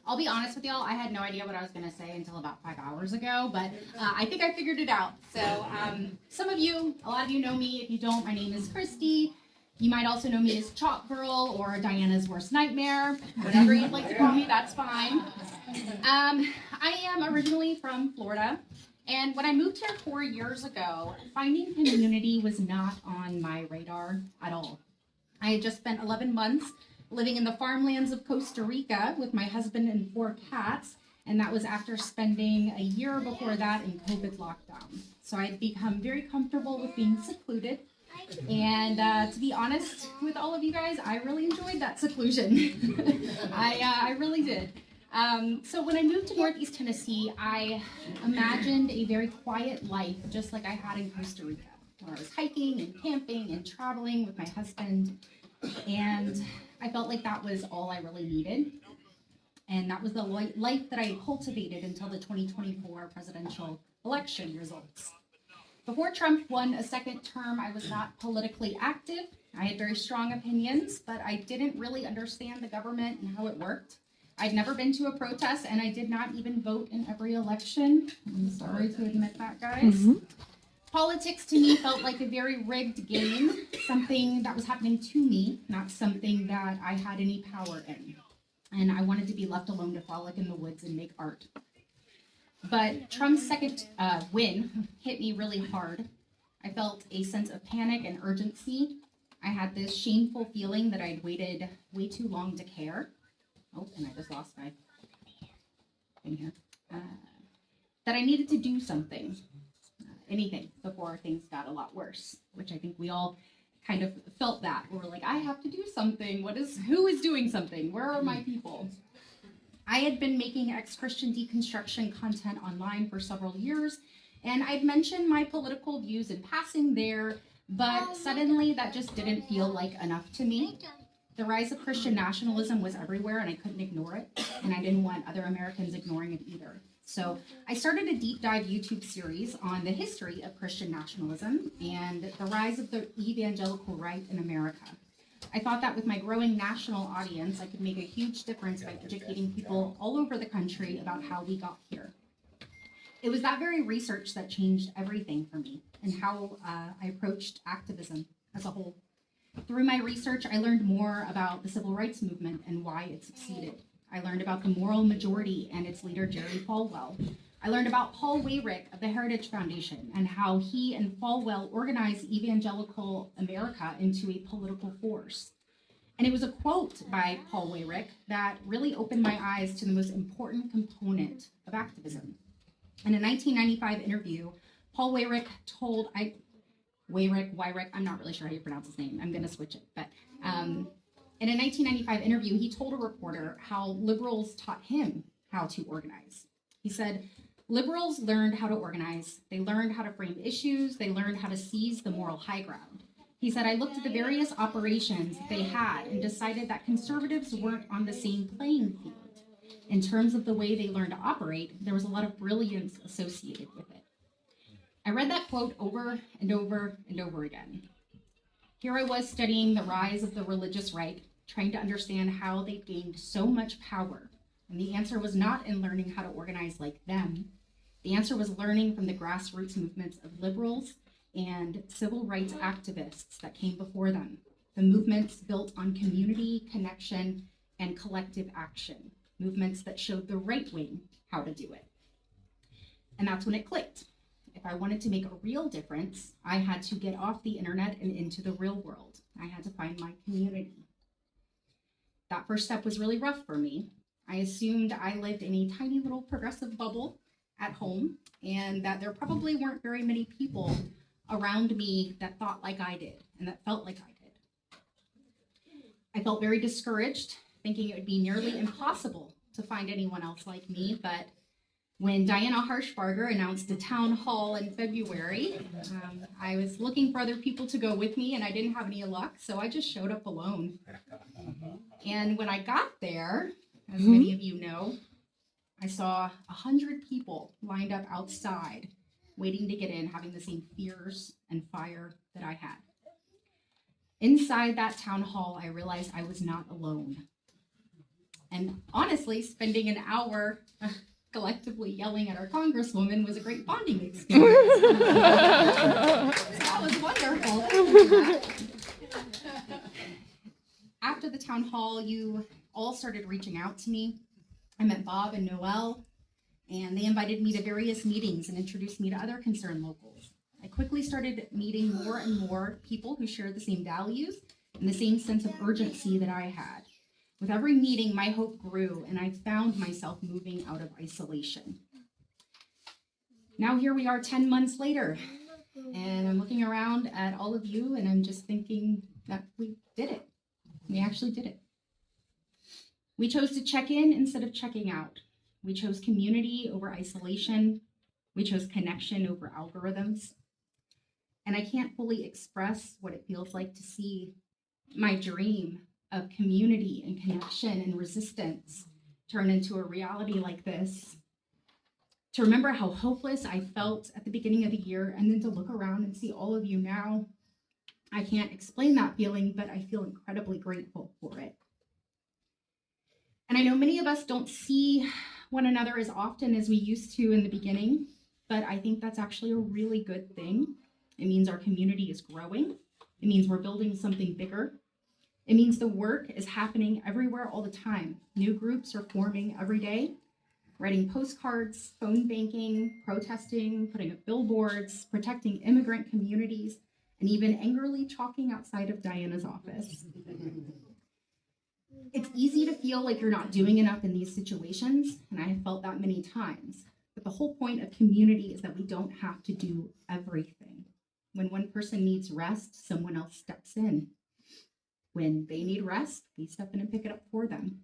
I'll be honest with y'all, I had no idea what I was going to say until about 5 hours ago, but I think I figured it out. So a lot of you know me. If you don't, my name is Christy. You might also know me as Chalk Girl or Diana's Worst Nightmare. Whatever you'd like to call me, that's fine. I am originally from Florida, and when I moved here 4 years ago, finding community was not on my radar at all. I had just spent 11 months living in the farmlands of Costa Rica with my husband and 4 cats, and that was after spending a year before that in COVID lockdown. So I'd become very comfortable with being secluded, and to be honest with all of you guys, I really enjoyed that seclusion. I really did. So when I moved to Northeast Tennessee, I imagined a very quiet life, just like I had in Costa Rica, where I was hiking and camping and traveling with my husband, and I felt like that was all I really needed. And that was the life that I cultivated until the 2024 presidential election results. Before Trump won a second term, I was not politically active. I had very strong opinions, but I didn't really understand the government and how it worked. I'd never been to a protest, and I did not even vote in every election. I'm sorry to admit that, guys. Mm-hmm. Politics to me felt like a very rigged game, something that was happening to me, not something that I had any power in. And I wanted to be left alone to frolic in the woods and make art. But Trump's second win hit me really hard. I felt a sense of panic and urgency. I had this shameful feeling that I'd waited way too long to care. Oh, and I just lost my thing here. That I needed to do something, anything, before things got a lot worse, which I think we all kind of felt that. We were like, I have to do something. Who is doing something? Where are my people? I had been making ex-Christian deconstruction content online for several years, and I'd mentioned my political views in passing there, but suddenly that just didn't feel like enough to me. The rise of Christian nationalism was everywhere, and I couldn't ignore it, and I didn't want other Americans ignoring it either. So I started a deep dive YouTube series on the history of Christian nationalism and the rise of the evangelical right in America. I thought that with my growing national audience, I could make a huge difference by educating people all over the country about how we got here. It was that very research that changed everything for me and how I approached activism as a whole. Through my research, I learned more about the civil rights movement and why it succeeded. I learned about the moral majority and its leader, Jerry Falwell. I learned about Paul Weyrich of the Heritage Foundation and how he and Falwell organized evangelical America into a political force. And it was a quote by Paul Weyrich that really opened my eyes to the most important component of activism. In a 1995 interview, Paul Weyrich told, Weyrich, I'm not really sure how you pronounce his name. I'm going to switch it. But in a 1995 interview, he told a reporter how liberals taught him how to organize. He said, liberals learned how to organize. They learned how to frame issues. They learned how to seize the moral high ground. He said, I looked at the various operations they had and decided that conservatives weren't on the same playing field. In terms of the way they learned to operate, there was a lot of brilliance associated with it. I read that quote over and over and over again. Here I was studying the rise of the religious right, trying to understand how they gained so much power. And the answer was not in learning how to organize like them. The answer was learning from the grassroots movements of liberals and civil rights activists that came before them. The movements built on community, connection, and collective action. Movements that showed the right wing how to do it. And that's when it clicked. If I wanted to make a real difference, I had to get off the internet and into the real world. I had to find my community. That first step was really rough for me. I assumed I lived in a tiny little progressive bubble at home and that there probably weren't very many people around me that thought like I did and that felt like I did. I felt very discouraged, thinking it would be nearly impossible to find anyone else like me, but when Diana Harshbarger announced a town hall in February, I was looking for other people to go with me, and I didn't have any luck, so I just showed up alone. And when I got there, as many of you know, I saw 100 people lined up outside, waiting to get in, having the same fears and fire that I had. Inside that town hall, I realized I was not alone. And honestly, spending an hour collectively yelling at our congresswoman was a great bonding experience. That was wonderful. After the town hall, you all started reaching out to me. I met Bob and Noel, and they invited me to various meetings and introduced me to other concerned locals. I quickly started meeting more and more people who shared the same values and the same sense of urgency that I had. With every meeting, my hope grew, and I found myself moving out of isolation. Now here we are 10 months later, and I'm looking around at all of you, and I'm just thinking that we did it. We actually did it. We chose to check in instead of checking out. We chose community over isolation. We chose connection over algorithms. And I can't fully express what it feels like to see my dream of community and connection and resistance turn into a reality like this. To remember how hopeless I felt at the beginning of the year, and then to look around and see all of you now, I can't explain that feeling, but I feel incredibly grateful for it. And I know many of us don't see one another as often as we used to in the beginning, but I think that's actually a really good thing. It means our community is growing. It means we're building something bigger. It means the work is happening everywhere all the time. New groups are forming every day, writing postcards, phone banking, protesting, putting up billboards, protecting immigrant communities, and even angrily chalking outside of Diana's office. It's easy to feel like you're not doing enough in these situations, and I have felt that many times. But the whole point of community is that we don't have to do everything. When one person needs rest, someone else steps in. When they need rest, we step in and pick it up for them.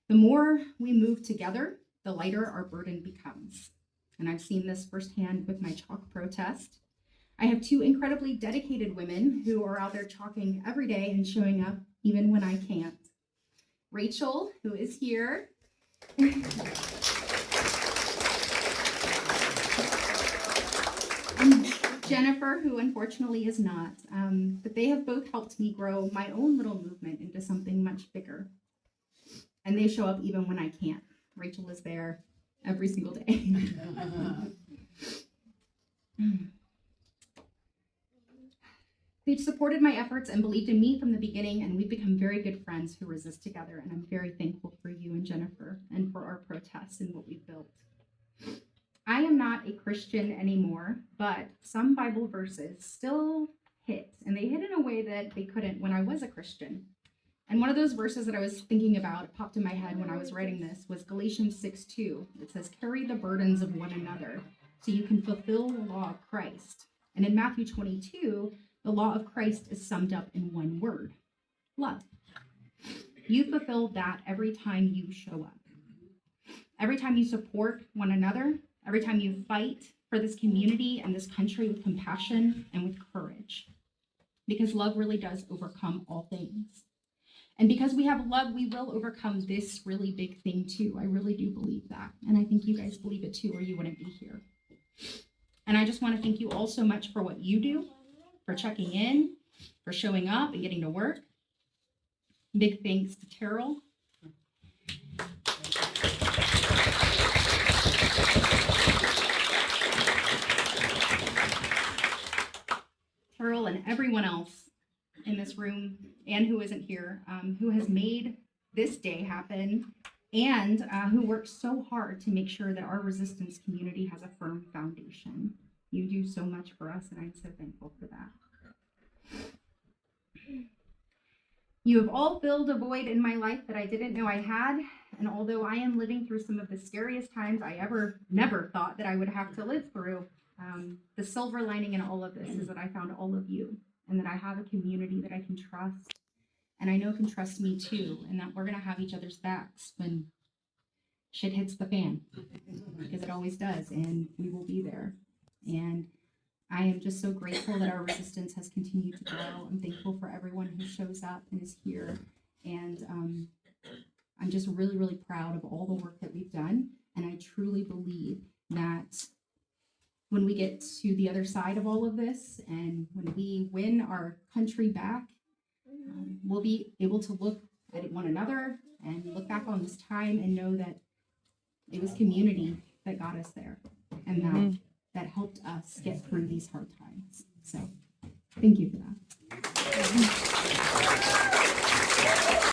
The more we move together, the lighter our burden becomes. And I've seen this firsthand with my chalk protest. I have two incredibly dedicated women who are out there chalking every day and showing up even when I can't. Rachel, who is here, and Jennifer, who unfortunately is not, but they have both helped me grow my own little movement into something much bigger. And they show up even when I can't. Rachel is there every single day. They've supported my efforts and believed in me from the beginning, and we've become very good friends who resist together. And I'm very thankful for you and Jennifer and for our protests and what we've built. I am not a Christian anymore, but some Bible verses still hit, and they hit in a way that they couldn't when I was a Christian. And one of those verses that I was thinking about, it popped in my head when I was writing this, was Galatians 6:2. It says, "Carry the burdens of one another so you can fulfill the law of Christ." And in Matthew 22, the law of Christ is summed up in one word: love. You fulfill that every time you show up. Every time you support one another, every time you fight for this community and this country with compassion and with courage. Because love really does overcome all things. And because we have love, we will overcome this really big thing too. I really do believe that. And I think you guys believe it too, or you wouldn't be here. And I just want to thank you all so much for what you do, for checking in, for showing up and getting to work. Big thanks to Terrell. Terrell and everyone else in this room and who isn't here, who has made this day happen, and who works so hard to make sure that our resistance community has a firm foundation. You do so much for us, and I'm so thankful for that. You have all filled a void in my life that I didn't know I had, and although I am living through some of the scariest times I never thought that I would have to live through, the silver lining in all of this is that I found all of you, and that I have a community that I can trust, and I know can trust me too, and that we're going to have each other's backs when shit hits the fan, because it always does, and we will be there. And I am just so grateful that our resistance has continued to grow. I'm thankful for everyone who shows up and is here, and I'm just really, really proud of all the work that we've done, and I truly believe that when we get to the other side of all of this, and when we win our country back, we'll be able to look at one another and look back on this time and know that it was community that got us there and that helped us get through these hard times. So thank you for that.